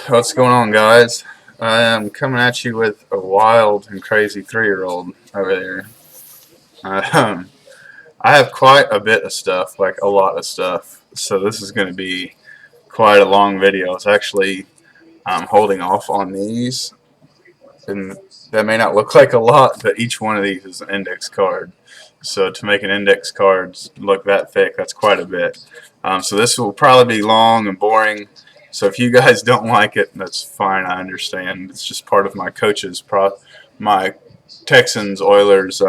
What's going on, guys? I am coming at you with a wild and crazy 3-year-old over there. Um, I have quite a bit of stuff, like a lot of stuff. So this is going to be quite a long video. It's actually I'm holding off on these, and that may not look like a lot, but each one of these is an index card. So to make an index card look that thick, that's quite a bit. So this will probably be long and boring. So if you guys don't like it, that's fine. I understand. It's just part of my my Texans, Oilers.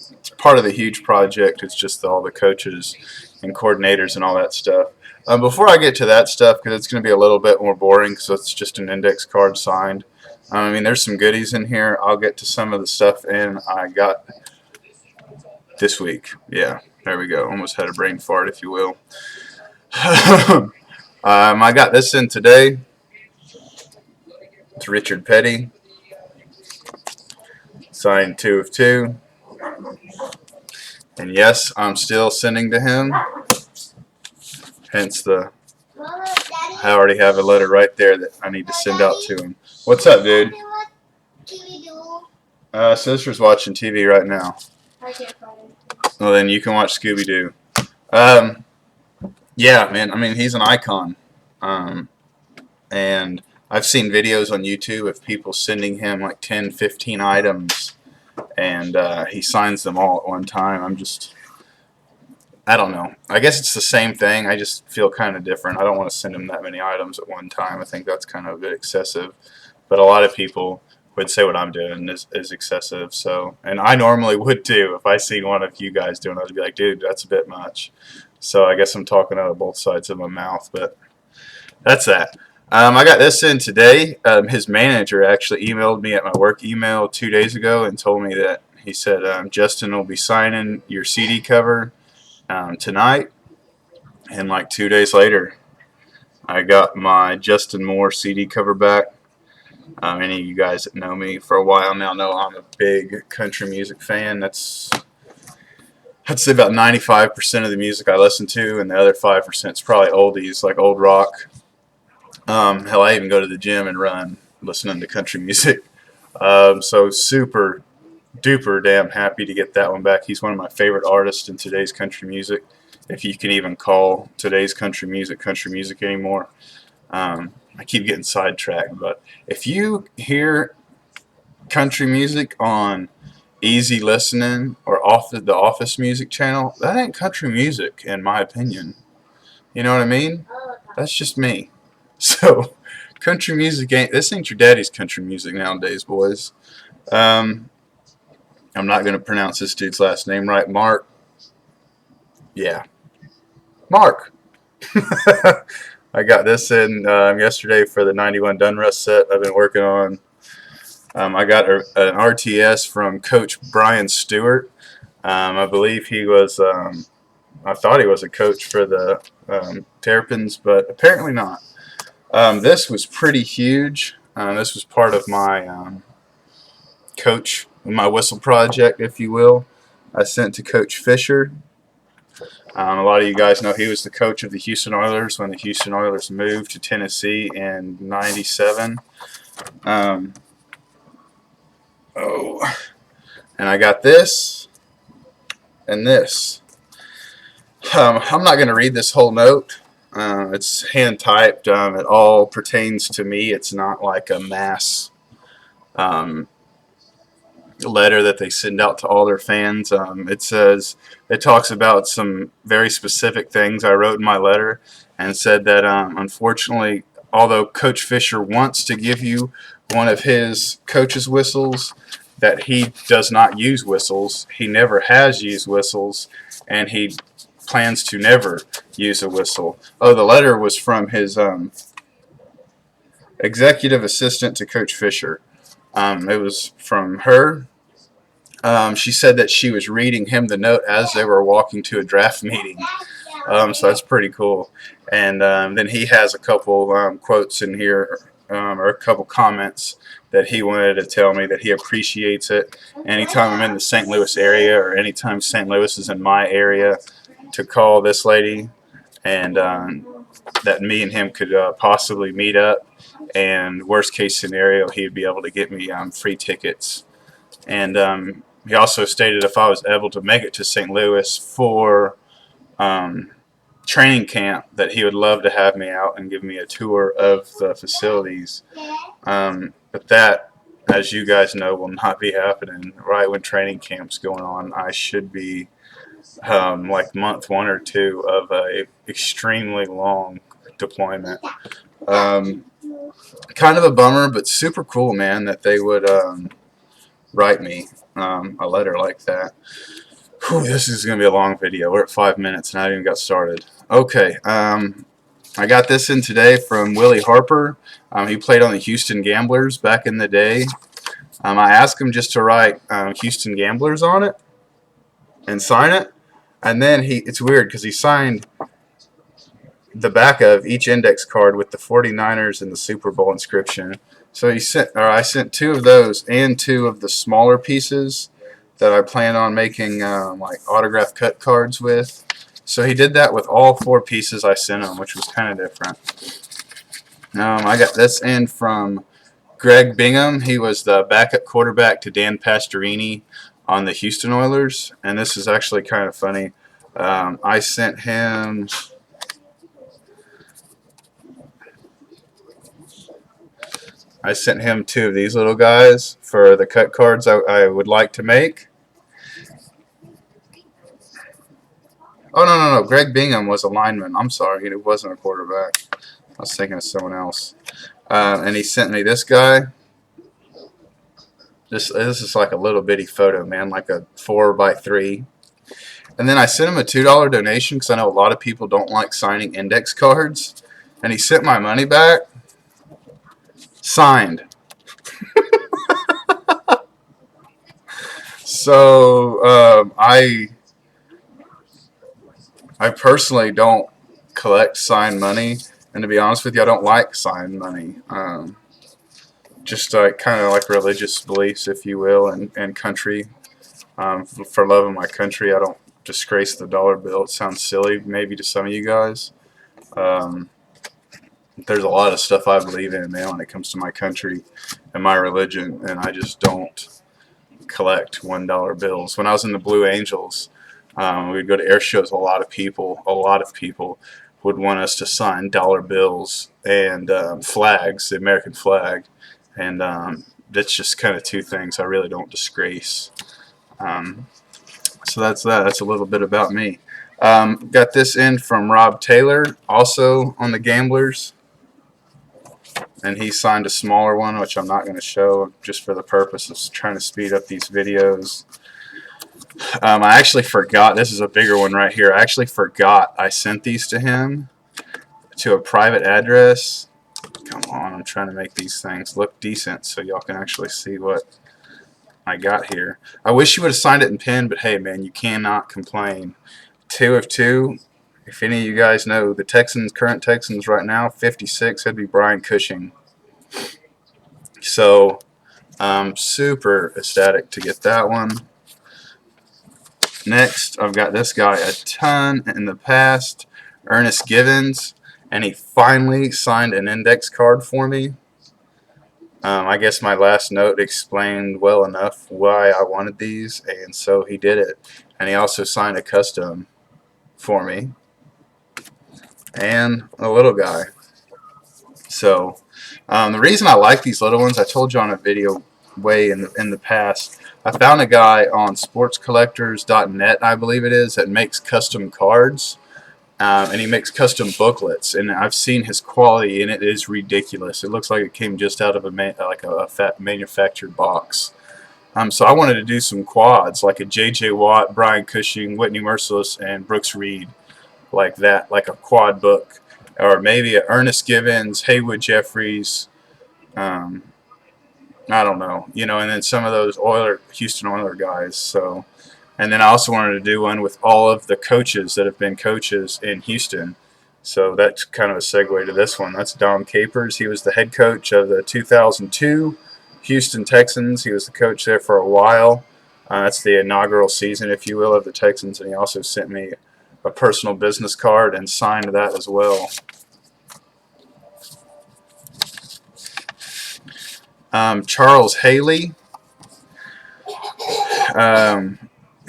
It's part of the HUGE project. It's just all the coaches and coordinators and all that stuff. Before I get to that stuff, because it's going to be a little bit more boring, so it's just an index card signed. I mean, there's some goodies in here. I'll get to some of the stuff I got this week. Yeah, there we go. Almost had a brain fart, if you will. I got this in today. It's Richard Petty, signed 2 of 2. And yes, I'm still sending to him. Hence I already have a letter right there that I need to send out to him. What's up, dude? Sister's watching TV right now. Well, then you can watch Scooby-Doo. Yeah, man, I mean, he's an icon. And I've seen videos on YouTube of people sending him like 10, 15 items, and he signs them all at one time. I don't know. I guess it's the same thing. I just feel kind of different. I don't want to send him that many items at one time. I think that's kind of a bit excessive. But a lot of people would say what I'm doing is excessive. So, and I normally would too. If I seen one of you guys doing it, I'd be like, dude, that's a bit much. So I guess I'm talking out of both sides of my mouth, but that's that. I got this in today. His manager actually emailed me at my work email 2 days ago and told me that he said, Justin will be signing your CD cover tonight. And like 2 days later, I got my Justin Moore CD cover back. Any of you guys that know me for a while now know I'm a big country music fan. I'd say about 95% of the music I listen to, and the other 5% is probably oldies, like old rock. Hell, I even go to the gym and run listening to country music. So super duper damn happy to get that one back. He's one of my favorite artists in today's country music, if you can even call today's country music anymore. I keep getting sidetracked, but if you hear country music on easy listening or off the Office Music channel, that ain't country music in my opinion. You know what I mean? That's just me. So country music ain't your daddy's country music nowadays, boys. I'm not gonna pronounce this dude's last name right. Mark. Yeah, Mark. I got this in yesterday for the 91 Dunruss set I've been working on. I got an RTS from Coach Brian Stewart. I believe he was, I thought he was a coach for the Terrapins, but apparently not. This was pretty huge. This was part of my my whistle project, if you will. I sent to Coach Fisher. A lot of you guys know he was the coach of the Houston Oilers when the Houston Oilers moved to Tennessee in '97. And I got this and this. I'm not going to read this whole note. It's hand typed. It all pertains to me. It's not like a mass letter that they send out to all their fans. It talks about some very specific things I wrote in my letter, and said that unfortunately, although Coach Fisher wants to give you one of his coach's whistles, that he does not use whistles. He never has used whistles, and he plans to never use a whistle. Oh, the letter was from his executive assistant to Coach Fisher. It was from her. She said that she was reading him the note as they were walking to a draft meeting. So that's pretty cool. And then he has a couple quotes in here, or a couple comments that he wanted to tell me that he appreciates it anytime I'm in the St. Louis area, or anytime St. Louis is in my area, to call this lady and that me and him could possibly meet up, and worst case scenario, he'd be able to get me free tickets. And he also stated if I was able to make it to St. Louis for training camp, that he would love to have me out and give me a tour of the facilities. But that, as you guys know, will not be happening right when training camp's going on. I should be like month 1 or 2 of a extremely long deployment. Kind of a bummer, but super cool, man, that they would write me a letter like that. Whew, this is going to be a long video. We're at 5 minutes and I haven't even got started. Okay, I got this in today from Willie Harper. He played on the Houston Gamblers back in the day. I asked him just to write Houston Gamblers on it and sign it. And then it's weird because he signed the back of each index card with the 49ers and the Super Bowl inscription. So I sent 2 of those and 2 of the smaller pieces that I plan on making like autograph cut cards with. So he did that with all 4 pieces I sent him, which was kind of different. I got this in from Greg Bingham. He was the backup quarterback to Dan Pastorini on the Houston Oilers, and this is actually kind of funny. I sent him I sent him 2 of these little guys for the cut cards I would like to make. Oh, no. Greg Bingham was a lineman. I'm sorry. He wasn't a quarterback. I was thinking of someone else. And he sent me this guy. This is like a little bitty photo, man, like a 4x3. And then I sent him a $2 donation because I know a lot of people don't like signing index cards. And he sent my money back. Signed. So I personally don't collect signed money, and to be honest with you, I don't like signed money. Just kind of like religious beliefs, if you will, and country. For love of my country, I don't disgrace the dollar bill. It sounds silly maybe to some of you guys. There's a lot of stuff I believe in, man, when it comes to my country and my religion, and I just don't collect $1 bills. When I was in the Blue Angels, we'd go to air shows. A lot of people would want us to sign dollar bills and flags, the American flag, and that's just kind of 2 things I really don't disgrace. So that's that. That's a little bit about me. Got this in from Rob Taylor, also on the Gamblers. And he signed a smaller one, which I'm not going to show just for the purpose of trying to speed up these videos. I actually forgot. This is a bigger one right here. I actually forgot I sent these to him to a private address. Come on, I'm trying to make these things look decent so y'all can actually see what I got here. I wish you would have signed it in pen, but hey, man, you cannot complain. 2 of 2. If any of you guys know the Texans, current Texans right now, 56, that'd be Brian Cushing. So, super ecstatic to get that one. Next, I've got this guy a ton in the past, Ernest Givens, and he finally signed an index card for me. I guess my last note explained well enough why I wanted these, and so he did it. And he also signed a custom for me. And a little guy. So the reason I like these little ones, I told you on a video way in the past, I found a guy on sportscollectors.net, I believe it is, that makes custom cards, and he makes custom booklets, and I've seen his quality, and it is ridiculous. It looks like it came just out of a manufactured box. So I wanted to do some quads, like a J.J. Watt, Brian Cushing, Whitney Merciless, and Brooks Reed. Like that, like a quad book, or maybe a Ernest Givens, Haywood Jeffries, I don't know, and then some of those Houston Oiler guys. So, and then I also wanted to do one with all of the coaches that have been coaches in Houston. So that's kind of a segue to this one. That's Dom Capers. He was the head coach of the 2002 Houston Texans. He was the coach there for a while. That's the inaugural season, if you will, of the Texans, and he also sent me a personal business card and signed that as well. Charles Haley.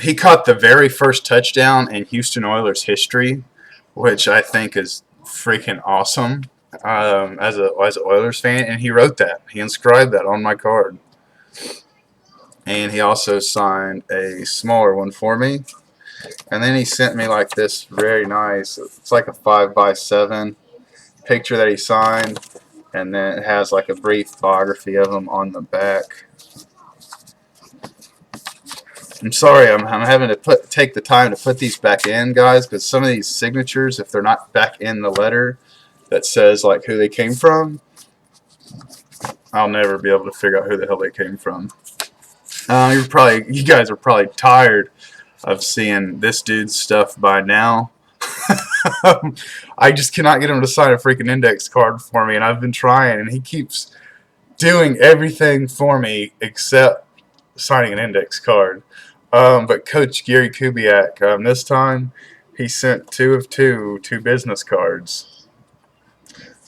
He caught the very first touchdown in Houston Oilers history, which I think is freaking awesome as an Oilers fan. And he wrote that. He inscribed that on my card. And he also signed a smaller one for me. And then he sent me like this very nice, it's like a 5x7 picture that he signed. And then it has like a brief biography of him on the back. I'm sorry, I'm having to take the time to put these back in, guys, because some of these signatures, if they're not back in the letter that says like who they came from, I'll never be able to figure out who the hell they came from. You guys are probably tired of seeing this dude's stuff by now. I just cannot get him to sign a freaking index card for me, and I've been trying, and he keeps doing everything for me except signing an index card. But Coach Gary Kubiak, this time he sent 2 of 2 business cards.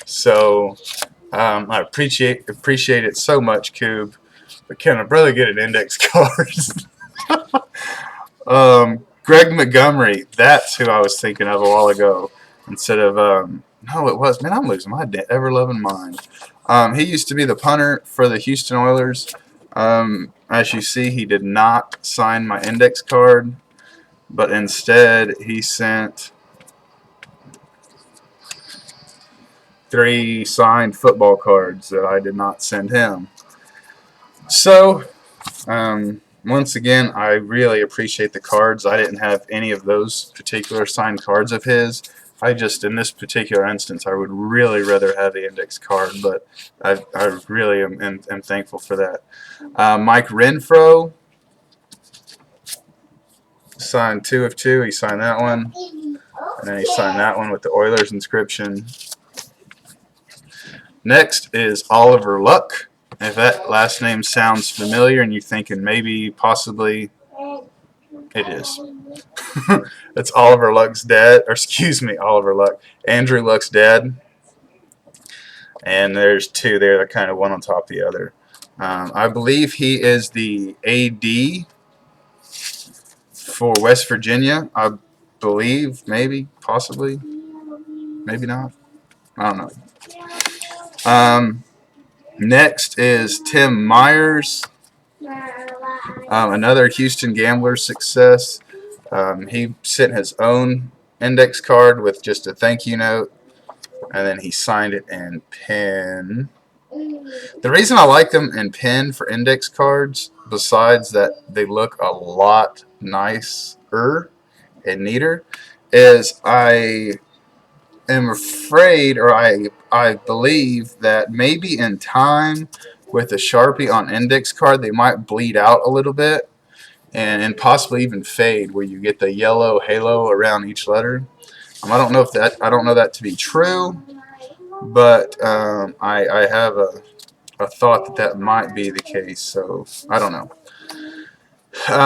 So I appreciate it so much, Cube. But can a brother get an index card? Greg Montgomery, that's who I was thinking of a while ago. Instead of no, it was, man, I'm losing my ever-loving mind. He used to be the punter for the Houston Oilers. As you see, he did not sign my index card, but instead he sent 3 signed football cards that I did not send him. So, once again, I really appreciate the cards. I didn't have any of those particular signed cards of his. I just, in this particular instance, I would really rather have the index card, but I really am thankful for that. Mike Renfro signed 2 of 2. He signed that one, and then he signed that one with the Oilers inscription. Next is Oliver Luck. If that last name sounds familiar and you're thinking maybe, possibly, it is. It's Oliver Luck's dad, or excuse me, Oliver Luck, Andrew Luck's dad. And there's 2 there, they're kind of one on top of the other. I believe he is the AD for West Virginia. I believe, maybe, possibly, maybe not. I don't know. Next is Tim Myers, another Houston Gambler success. He sent his own index card with just a thank you note, and then he signed it in pen. The reason I like them in pen for index cards, besides that they look a lot nicer and neater, is I am afraid, or I believe that maybe in time with a Sharpie on index card they might bleed out a little bit and possibly even fade, where you get the yellow halo around each letter. I don't know that to be true, but I have a thought that might be the case, so I don't know.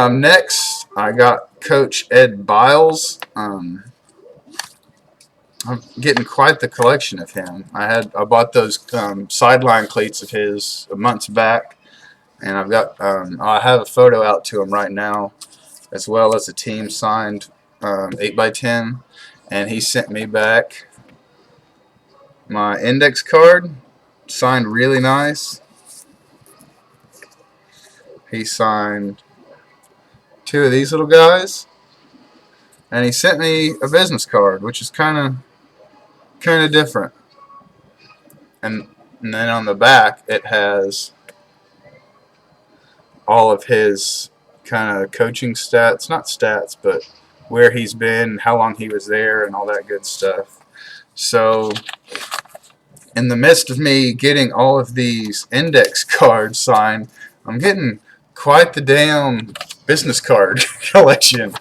Next, I got Coach Ed Biles. I'm getting quite the collection of him. I bought those sideline cleats of his months back, and I have a photo out to him right now, as well as a team signed 8x10, and he sent me back my index card, signed really nice. He signed 2 of these little guys, and he sent me a business card, which is kind of different. And then on the back it has all of his kind of coaching stats, not stats, but where he's been, how long he was there, and all that good stuff. So in the midst of me getting all of these index cards signed, I'm getting quite the damn business card collection.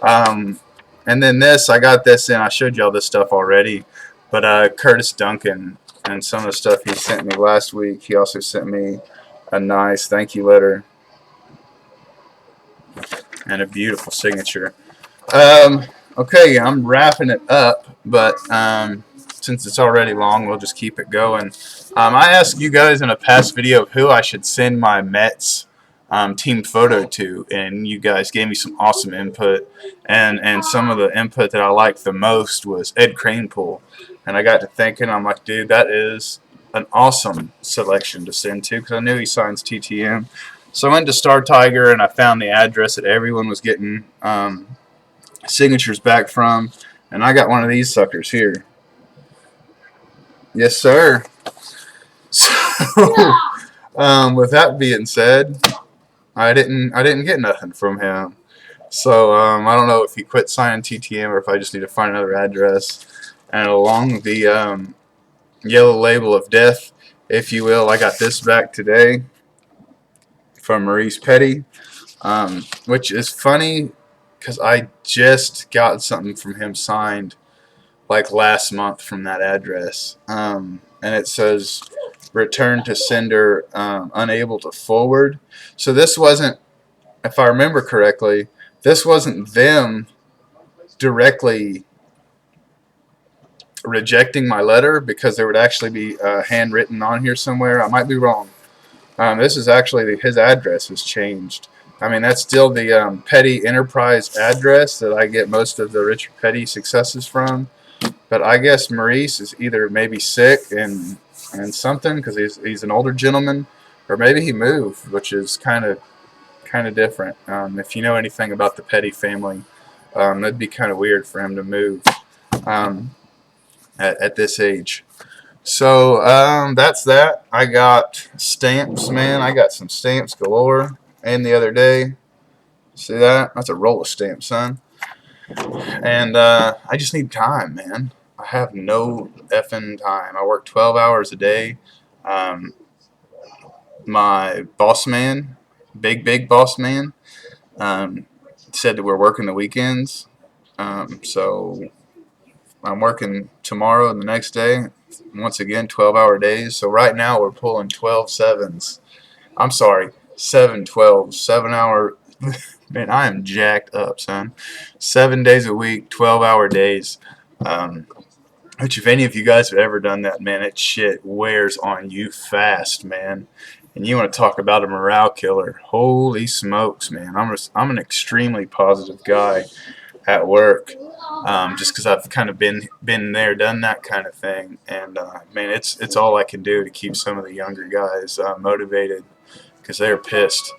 And then I got this in, I showed y'all this stuff already, but Curtis Duncan and some of the stuff he sent me last week, he also sent me a nice thank you letter and a beautiful signature. Okay, I'm wrapping it up, but since it's already long, we'll just keep it going. I asked you guys in a past video of who I should send my Mets team photo to, and you guys gave me some awesome input, and some of the input that I liked the most was Ed Kranepool, and I got to thinking, I'm like, dude, that is an awesome selection to send to, because I knew he signs TTM. So I went to Star Tiger and I found the address that everyone was getting signatures back from, and I got one of these suckers here. Yes, sir. So, with that being said, I didn't get nothing from him. So I don't know if he quit signing TTM or if I just need to find another address. And along the yellow label of death, if you will, I got this back today from Maurice Petty, which is funny because I just got something from him signed like last month from that address, and it says return to sender, unable to forward. So this wasn't, if I remember correctly, this wasn't them directly rejecting my letter, because there would actually be handwritten on here somewhere. I might be wrong. This is actually his address has changed. I mean, that's still the Petty Enterprise address that I get most of the Richard Petty successes from. But I guess Maurice is either maybe sick and something, because he's an older gentleman, or maybe he moved, which is kind of different. If you know anything about the Petty family, that'd be kind of weird for him to move at this age. So that's that. I got stamps, man. I got some stamps galore. And the other day, see that? That's a roll of stamps, son. And I just need time, man. I have no effing time. I work 12 hours a day. My boss man, big boss man, said that we're working the weekends. So I'm working tomorrow and the next day. Once again, 12-hour days. So right now we're pulling 12 sevens. I'm sorry, 7 12s. 7-hour. Man, I am jacked up, son. 7 days a week, 12-hour days. Which, if any of you guys have ever done that, man, it shit wears on you fast, man. And you want to talk about a morale killer? Holy smokes, man! I'm an extremely positive guy at work, just because I've kind of been there, done that kind of thing, and man, it's all I can do to keep some of the younger guys motivated, because they're pissed.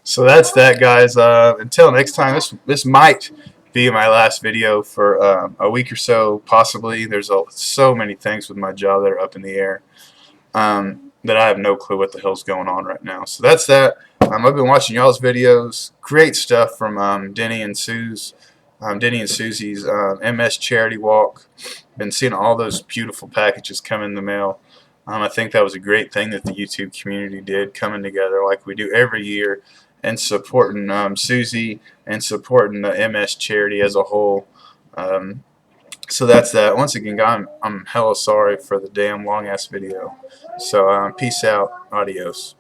So that's that, guys. Until next time, this might be my last video for a week or so, possibly. There's so many things with my job that are up in the air, that I have no clue what the hell's going on right now. So that's that. I've been watching y'all's videos. Great stuff from Denny and Susie's MS Charity Walk. Been seeing all those beautiful packages come in the mail. I think that was a great thing that the YouTube community did, coming together like we do every year and supporting Susie and supporting the MS charity as a whole. So that's that. Once again, guys, I'm hella sorry for the damn long ass video. So peace out. Adios.